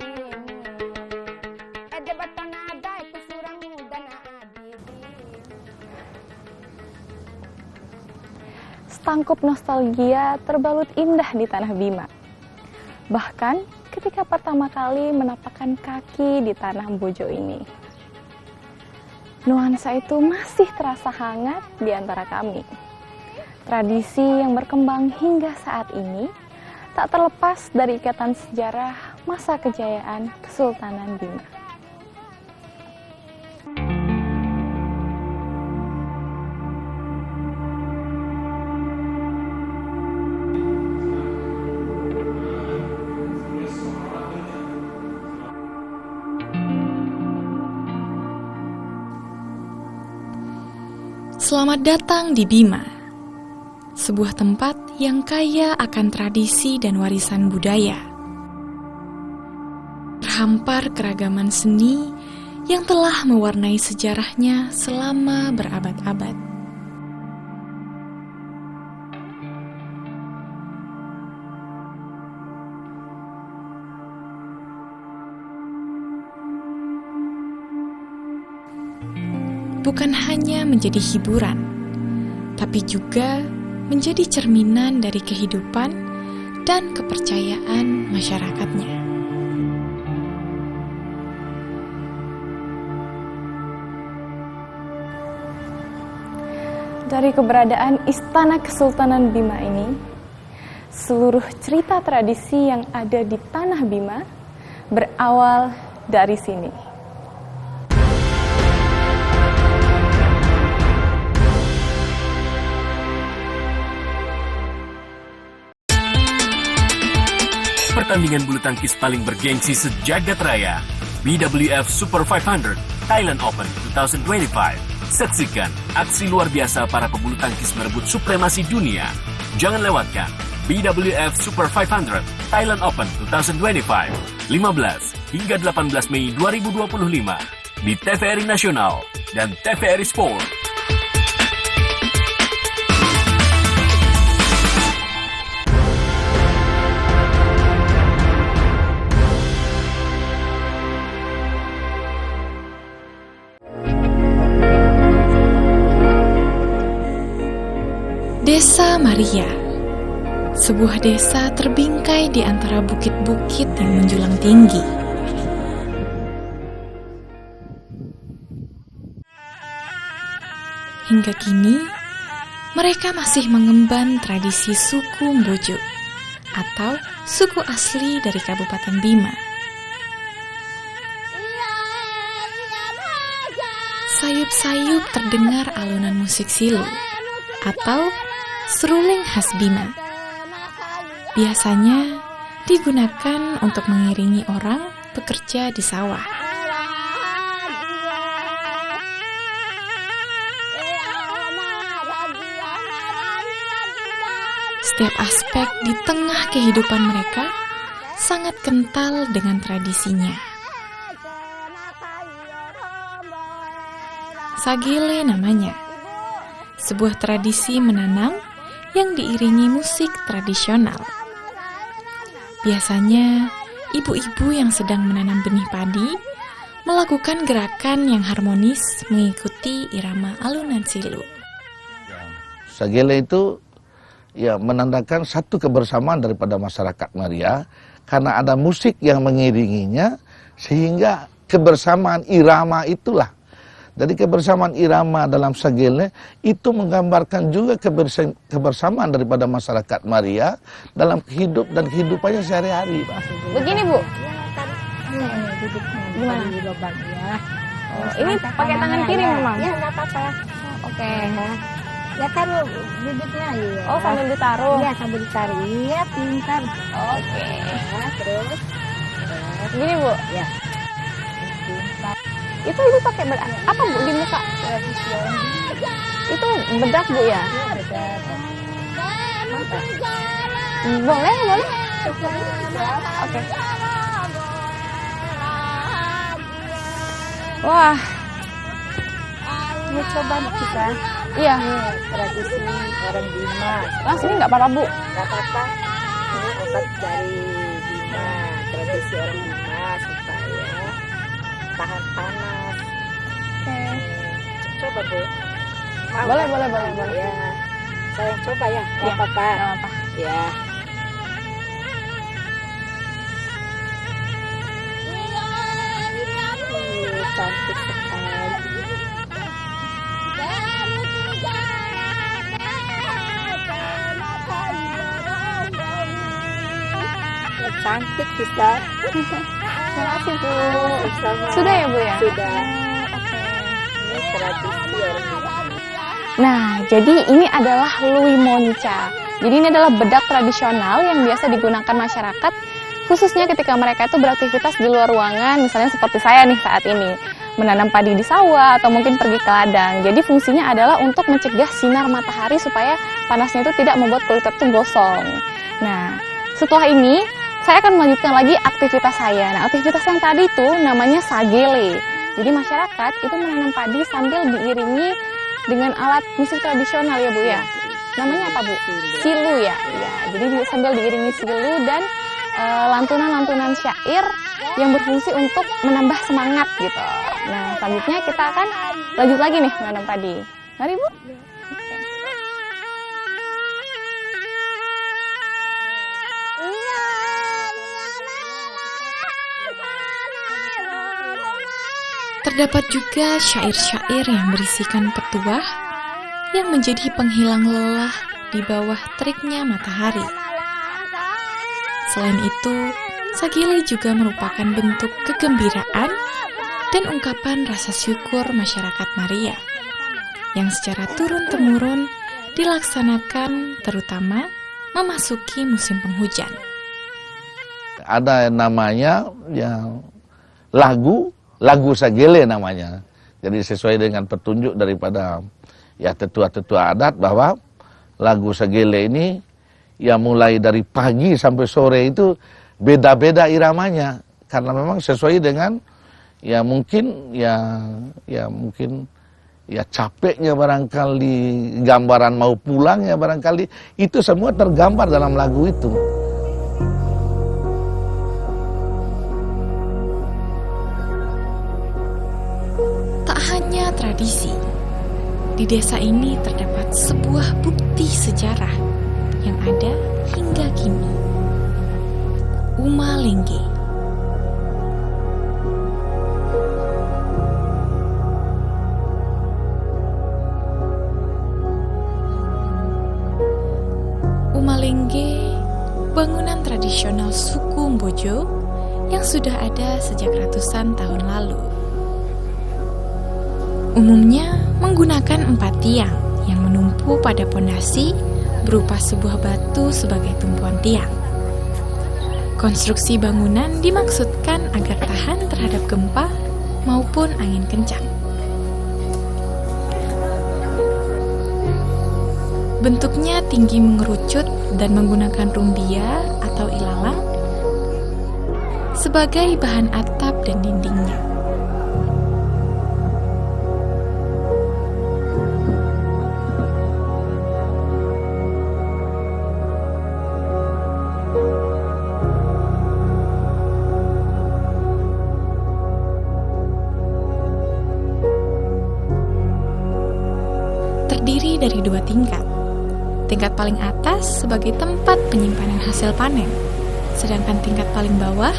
Setangkup nostalgia terbalut indah di tanah Bima. Bahkan ketika pertama kali menapakkan kaki di tanah Bojo ini, nuansa itu masih terasa hangat di antara kami. Tradisi yang berkembang hingga saat ini tak terlepas dari ikatan sejarah masa kejayaan Kesultanan Bima. Selamat datang di Bima, sebuah tempat yang kaya akan tradisi dan warisan budaya. Terhampar keragaman seni yang telah mewarnai sejarahnya selama berabad-abad. bukan hanya menjadi hiburan, tapi juga menjadi cerminan dari kehidupan dan kepercayaan masyarakatnya. Dari keberadaan Istana Kesultanan Bima ini, seluruh cerita tradisi yang ada di Tanah Bima berawal dari sini. Pertandingan bulu tangkis paling bergengsi sejagat raya, BWF Super 500 Thailand Open 2025. Saksikan aksi luar biasa para pebulu tangkis merebut supremasi dunia. Jangan lewatkan BWF Super 500 Thailand Open 2025, 15 hingga 18 Mei 2025 di TVRI Nasional dan TVRI Sport. Desa Maria, sebuah desa terbingkai di antara bukit-bukit yang menjulang tinggi. Hingga kini, mereka masih mengemban tradisi suku Mbojo atau suku asli dari Kabupaten Bima. Sayup-sayup terdengar alunan musik silu atau seruling khas Bima. Biasanya digunakan untuk mengiringi orang bekerja di sawah. Setiap aspek di tengah kehidupan mereka sangat kental dengan tradisinya. Sagele namanya, sebuah tradisi menanam yang diiringi musik tradisional. Biasanya, ibu-ibu yang sedang menanam benih padi melakukan gerakan yang harmonis mengikuti irama alunan silu. Sagele itu ya menandakan satu kebersamaan daripada masyarakat Maria karena ada musik yang mengiringinya sehingga kebersamaan irama itulah. Jadi kebersamaan irama dalam Sagele itu menggambarkan juga kebersamaan daripada masyarakat Maria dalam hidup dan kehidupannya sehari-hari. Begini Bu. Gimana? Di lubang ya. Ini pakai tangan kiri memang? Ya nggak apa-apa. Oke. Ya taruh duduknya ya. Oh sambil ditaruh? Iya sambil ditaruh. Iya pintar. Oke. Ya, terus. Gini Bu. Ya. Itu ibu pakai bedak apa Bu di muka? Itu bedak Bu ya? Boleh, boleh. Oke. Wah. Ini coba kita. Iya. Tradisi orang Bima. Sini nggak apa-apa Bu? Nggak apa-apa. Ini obat dari Bima. Tradisi orang Bima supaya tahan panas. Oke. Coba Bu. Boleh. Ya. Saya yang coba ya. Nggak apa-apa. apa-apa. Ya. Cantik sekali. Cantik bisa. Terima kasih Bu. Sama. Sudah ya Bu ya? Sudah. Oke. Ini tradisi orang Bima. Nah, jadi ini adalah Lui Monca. Jadi ini adalah bedak tradisional yang biasa digunakan masyarakat khususnya ketika mereka itu beraktivitas di luar ruangan, misalnya seperti saya nih saat ini, menanam padi di sawah atau mungkin pergi ke ladang. Jadi fungsinya adalah untuk mencegah sinar matahari supaya panasnya itu tidak membuat kulit itu gosong. Nah, setelah ini saya akan melanjutkan lagi aktivitas saya. Nah, aktivitas yang tadi itu namanya sagele. Jadi masyarakat itu menanam padi sambil diiringi dengan alat musik tradisional ya Bu ya. Namanya apa Bu? Silu ya. Ya, jadi sambil diiringi silu dan lantunan-lantunan syair yang berfungsi untuk menambah semangat gitu. Nah, selanjutnya kita akan lanjut lagi nih menanam padi. Mari Bu. Terdapat juga syair-syair yang berisikan petuah yang menjadi penghilang lelah di bawah teriknya matahari. Selain itu, Sagele juga merupakan bentuk kegembiraan dan ungkapan rasa syukur masyarakat Maria yang secara turun-temurun dilaksanakan terutama memasuki musim penghujan. Ada namanya yang lagu Sagele namanya. Jadi sesuai dengan petunjuk daripada tetua-tetua adat bahwa lagu Sagele ini mulai dari pagi sampai sore itu beda-beda iramanya karena memang sesuai dengan mungkin capeknya barangkali, gambaran mau pulangnya barangkali, itu semua tergambar dalam lagu itu. Tak hanya tradisi, di desa ini terdapat sebuah bukti sejarah yang ada hingga kini. Umalengge. Umalengge, bangunan tradisional suku Mbojo yang sudah ada sejak ratusan tahun lalu. Umumnya menggunakan 4 tiang yang menumpu pada pondasi berupa sebuah batu sebagai tumpuan tiang. Konstruksi bangunan dimaksudkan agar tahan terhadap gempa maupun angin kencang. Bentuknya tinggi mengerucut dan menggunakan rumbia atau ilalang sebagai bahan atap dan dindingnya. Terdiri dari 2 tingkat. Tingkat paling atas sebagai tempat penyimpanan hasil panen, sedangkan tingkat paling bawah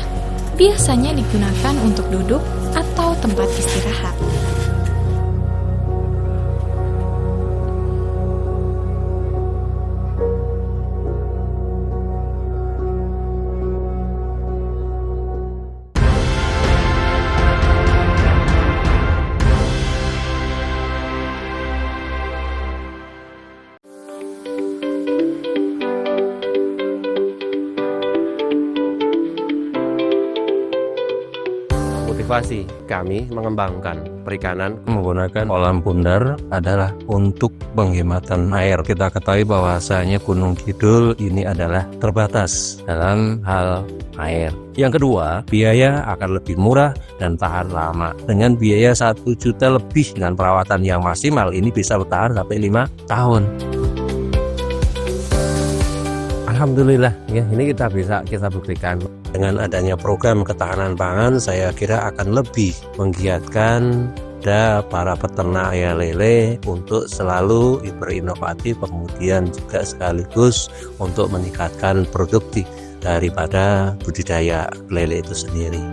biasanya digunakan untuk duduk atau tempat istirahat. Motivasi kami mengembangkan perikanan menggunakan kolam bundar adalah untuk penghematan air. Kita ketahui bahwasanya Gunung Kidul ini adalah terbatas dalam hal air. Yang kedua, biaya akan lebih murah dan tahan lama. Dengan biaya 1 juta lebih dengan perawatan yang maksimal, ini bisa bertahan sampai 5 tahun. Alhamdulillah, ya, ini kita buktikan. Dengan adanya program ketahanan pangan, saya kira akan lebih menggiatkan para peternak ayam lele untuk selalu berinovatif, kemudian juga sekaligus untuk meningkatkan produktif daripada budidaya lele itu sendiri.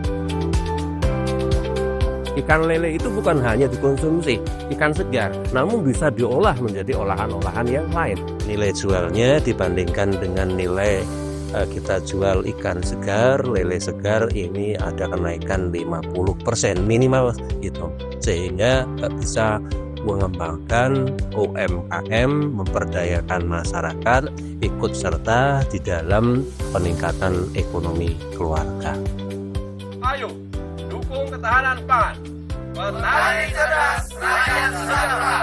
Ikan lele itu bukan hanya dikonsumsi ikan segar, namun bisa diolah menjadi olahan-olahan yang lain. Nilai jualnya dibandingkan dengan nilai kita jual ikan segar, lele segar, ini ada kenaikan 50% minimal gitu, sehingga bisa mengembangkan UMKM, memperdayakan masyarakat, ikut serta di dalam peningkatan ekonomi keluarga. Ayo, dukung ketahanan pangan. Petani cerdas, rakyat sejahtera.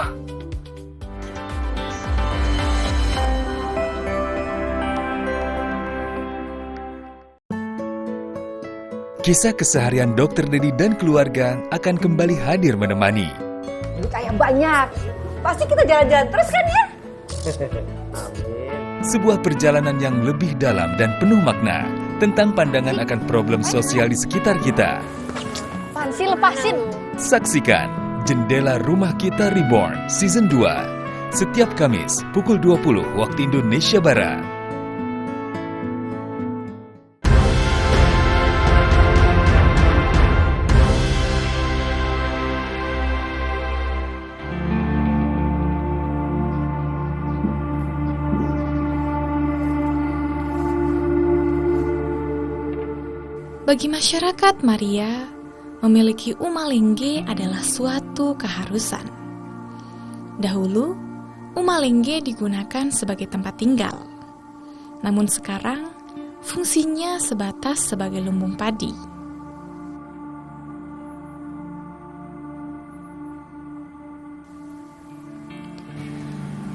Kisah keseharian Dr. Dedi dan keluarga akan kembali hadir menemani. Duit ayam banyak, pasti kita jalan-jalan terus kan ya? Sebuah perjalanan yang lebih dalam dan penuh makna tentang pandangan akan problem sosial di sekitar kita. Apaan sih, lepasin. Saksikan Jendela Rumah Kita Reborn Season 2 setiap Kamis pukul 20 waktu Indonesia Barat. Bagi masyarakat Maria, memiliki umalengge adalah suatu keharusan. Dahulu, umalengge digunakan sebagai tempat tinggal. Namun sekarang, fungsinya sebatas sebagai lumbung padi.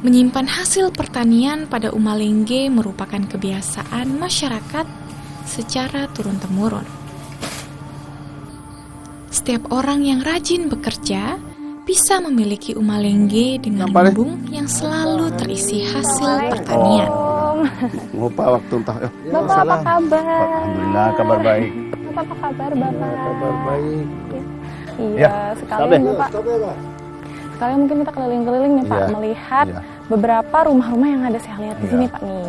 Menyimpan hasil pertanian pada umalengge merupakan kebiasaan masyarakat secara turun-temurun. Setiap orang yang rajin bekerja bisa memiliki umalengge dengan lumbung yang selalu terisi hasil pertanian. Ngupa waktu entah. Bapak apa kabar? Alhamdulillah kabar baik. Bapak apa kabar, Bapak? Kabar baik. Iya, sekalian Bapak. Sekalian mungkin kita keliling-keliling nih Pak, melihat beberapa rumah-rumah yang ada saya lihat di sini Pak nih.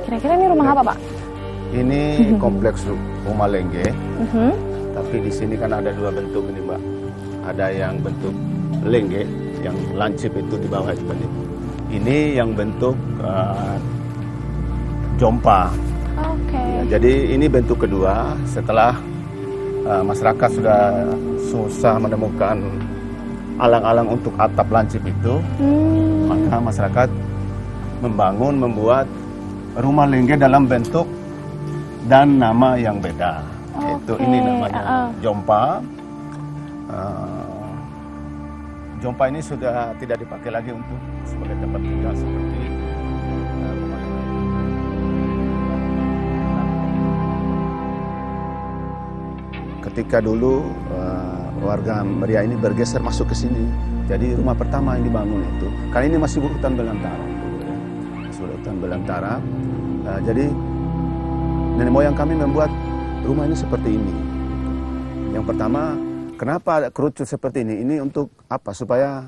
Kira-kira ini rumah apa Pak? Ini kompleks umalengge. Tapi di sini kan ada dua bentuk ini Mbak. Ada yang bentuk lengge, yang lancip itu di bawah itu tadi. Ini yang bentuk jompa. Ya, jadi ini bentuk kedua setelah masyarakat sudah susah menemukan alang-alang untuk atap lancip itu, maka masyarakat membuat rumah lengge dalam bentuk dan nama yang beda. Itu ini namanya jompa. Jompa ini sudah tidak dipakai lagi untuk sebagai tempat tinggal seperti rumah lengge. Ketika dulu warga Maria ini bergeser masuk ke sini, jadi rumah pertama yang dibangun itu, karena ini masih berhutan belantara, masih berhutan belantara. Jadi nenek moyang kami membuat rumah ini seperti ini. Yang pertama, kenapa ada kerucut seperti ini? Ini untuk apa? Supaya,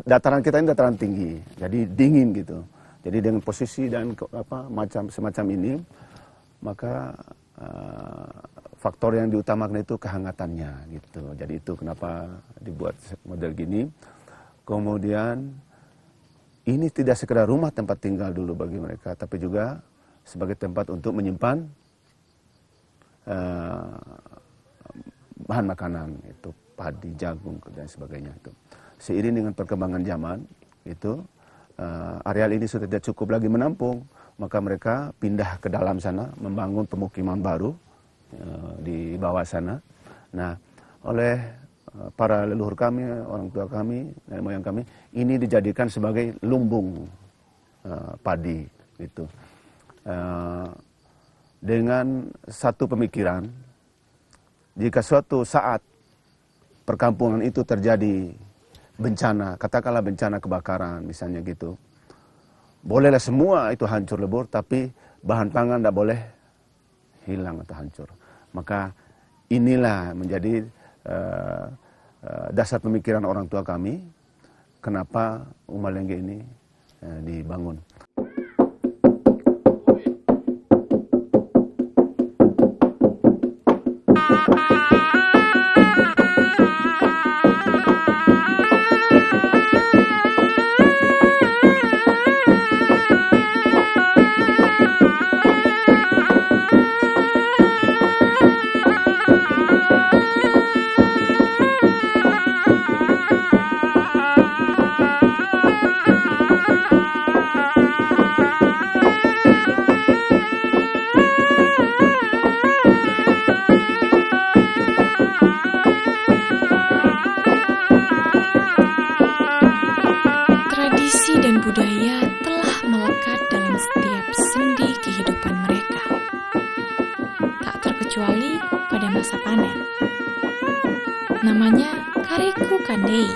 dataran kita ini dataran tinggi, jadi dingin gitu. Jadi dengan posisi dan semacam ini, maka faktor yang diutamakan itu kehangatannya gitu. Jadi itu kenapa dibuat model gini. Kemudian ini tidak sekedar rumah tempat tinggal dulu bagi mereka, tapi juga sebagai tempat untuk menyimpan bahan makanan, itu padi, jagung dan sebagainya. Itu seiring dengan perkembangan zaman itu areal ini sudah tidak cukup lagi menampung, maka mereka pindah ke dalam sana membangun pemukiman baru di bawah sana. Nah, oleh para leluhur kami, orang tua kami, nenek moyang kami, ini dijadikan sebagai lumbung padi gitu. Dengan satu pemikiran, jika suatu saat perkampungan itu terjadi bencana, katakanlah bencana kebakaran misalnya gitu, bolehlah semua itu hancur lebur, tapi bahan pangan tidak boleh hilang atau hancur. Maka inilah menjadi dasar pemikiran orang tua kami, kenapa umalengge ini dibangun. Namanya Kariku Kandei,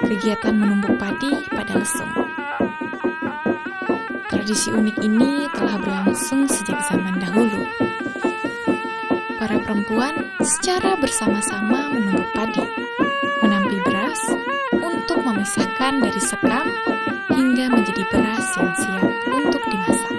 kegiatan menumbuk padi pada lesung. Tradisi unik ini telah berlangsung sejak zaman dahulu. Para perempuan secara bersama-sama menumbuk padi, menampi beras untuk memisahkan dari sekam hingga menjadi beras yang siap untuk dimasak.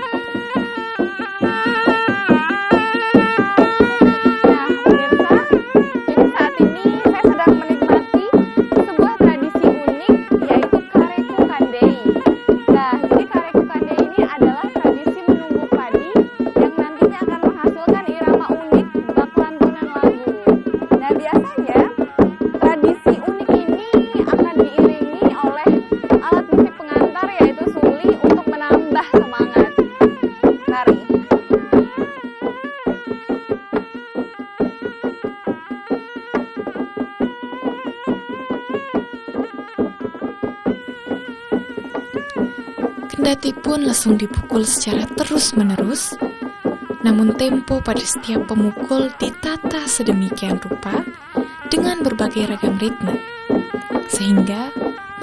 Kendati pun lesung dipukul secara terus-menerus, namun tempo pada setiap pemukul ditata sedemikian rupa dengan berbagai ragam ritme, sehingga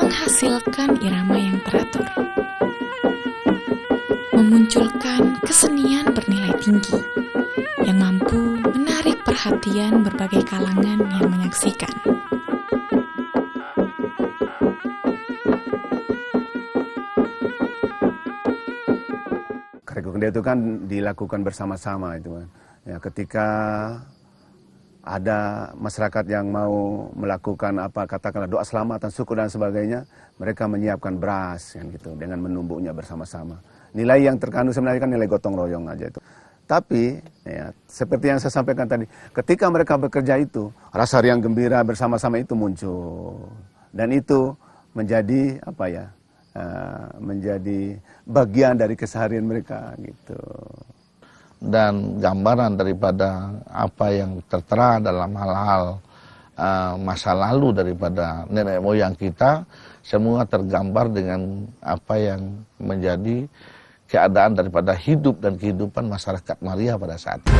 menghasilkan irama yang teratur, memunculkan kesenian bernilai tinggi yang mampu menarik perhatian berbagai kalangan yang menyaksikan. Kareko Kendai itu kan dilakukan bersama-sama itu kan. Ya, ketika ada masyarakat yang mau melakukan apa katakanlah doa selamatan suku dan sebagainya, mereka menyiapkan beras kan gitu dengan menumbuknya bersama-sama. Nilai yang terkandung sebenarnya kan nilai gotong royong aja itu. Tapi ya, seperti yang saya sampaikan tadi, ketika mereka bekerja itu rasa riang gembira bersama-sama itu muncul dan itu menjadi apa ya? Menjadi bagian dari keseharian mereka gitu. Dan gambaran daripada apa yang tertera dalam hal-hal masa lalu daripada nenek moyang kita, semua tergambar dengan apa yang menjadi keadaan daripada hidup dan kehidupan masyarakat Maria pada saat itu.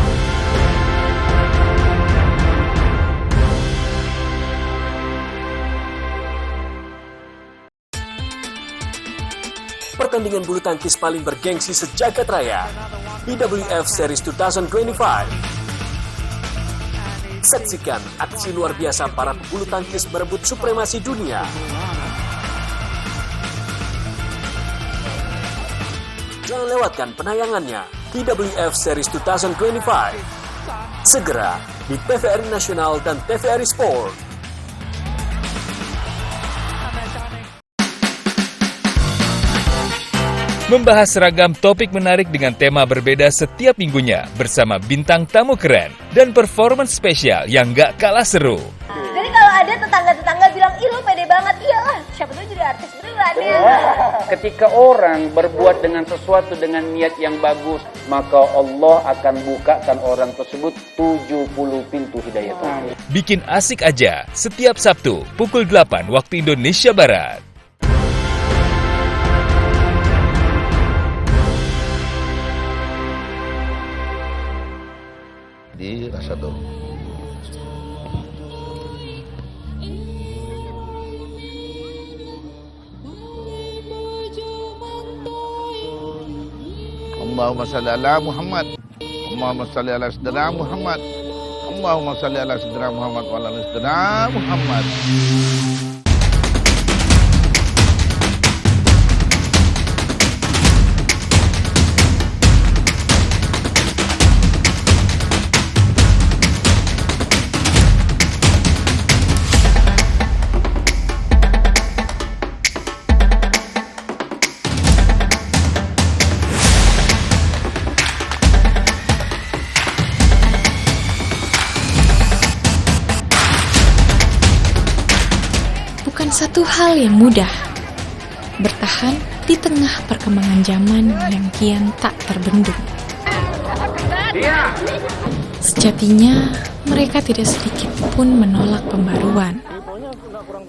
Pertandingan bulu tangkis paling bergengsi sejagat raya, BWF Series 2025. Saksikan aksi luar biasa para pebulu tangkis berebut supremasi dunia. Jangan lewatkan penayangannya, BWF Series 2025. Segera di TVRI Nasional dan TVRI Sport. Membahas ragam topik menarik dengan tema berbeda setiap minggunya bersama bintang tamu keren dan performance spesial yang gak kalah seru. Jadi kalau ada tetangga-tetangga bilang, ih lu pede banget, iyalah siapa tuh jadi artis beneran ya. Ketika orang berbuat dengan sesuatu dengan niat yang bagus, maka Allah akan bukakan orang tersebut 70 pintu hidayah. Bikin asik aja setiap Sabtu pukul 8 waktu Indonesia Barat. Di rasa dong. Allahumma salli ala Muhammad. Allahumma salli ala sayyidina Muhammad. Allahumma salli ala sayyidina Muhammad wa ala sayyidina Muhammad. Satu hal yang mudah, bertahan di tengah perkembangan zaman yang kian tak terbendung. Sejatinya, mereka tidak sedikit pun menolak pembaruan.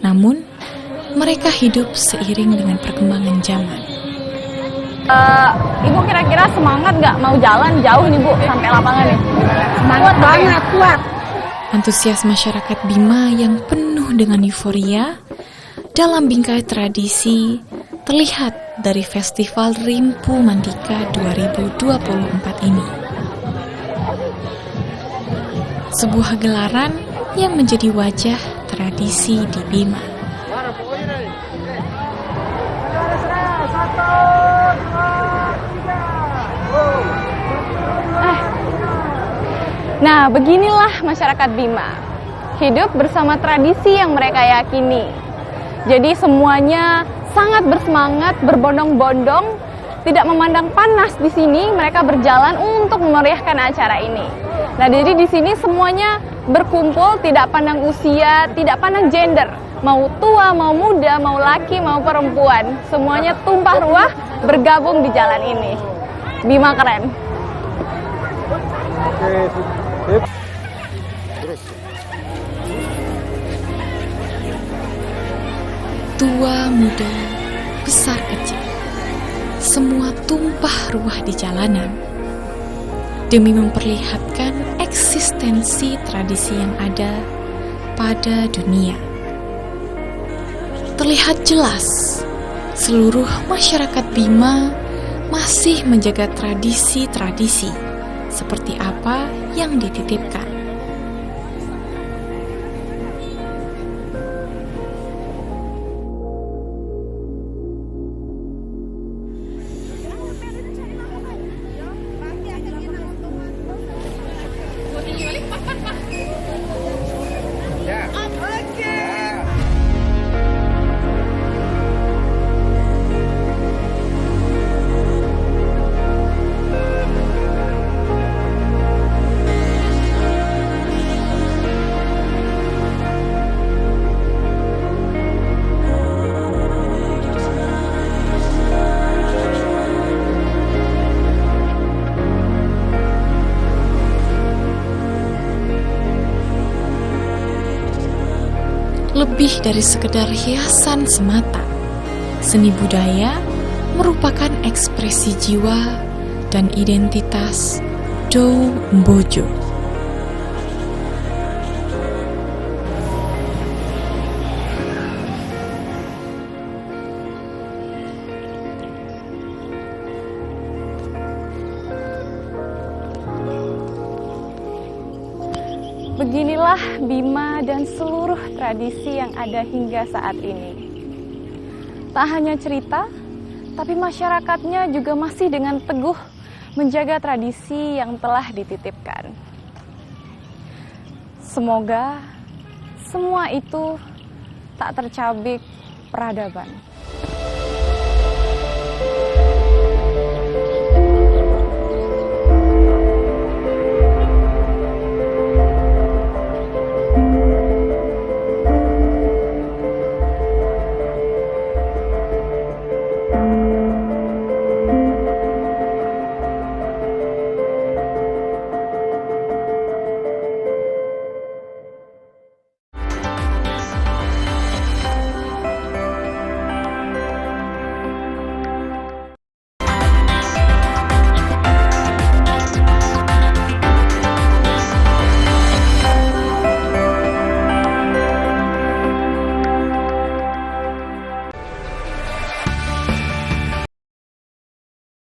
Namun, mereka hidup seiring dengan perkembangan zaman. Ibu kira-kira semangat nggak mau jalan jauh nih Bu sampai lapangan nih? Semangat banget, kuat. Antusias masyarakat Bima yang penuh dengan euforia dalam bingkai tradisi terlihat dari Festival Rimpu Mandika 2024 ini. Sebuah gelaran yang menjadi wajah tradisi di Bima. Nah, beginilah masyarakat Bima. Hidup bersama tradisi yang mereka yakini. Jadi semuanya sangat bersemangat, berbondong-bondong, tidak memandang panas di sini. Mereka berjalan untuk memeriahkan acara ini. Nah, jadi di sini semuanya berkumpul, tidak pandang usia, tidak pandang gender. Mau tua, mau muda, mau laki, mau perempuan. Semuanya tumpah ruah bergabung di jalan ini. Bima keren. Tua, muda, besar kecil, semua tumpah ruah di jalanan demi memperlihatkan eksistensi tradisi yang ada pada dunia. Terlihat jelas, seluruh masyarakat Bima masih menjaga tradisi-tradisi seperti apa yang dititipkan. Lebih dari sekedar hiasan semata, seni budaya merupakan ekspresi jiwa dan identitas Dou Mbojo. Beginilah Bima dan seluruh tradisi yang ada hingga saat ini. Tak hanya cerita, tapi masyarakatnya juga masih dengan teguh menjaga tradisi yang telah dititipkan. Semoga semua itu tak tercabik peradaban.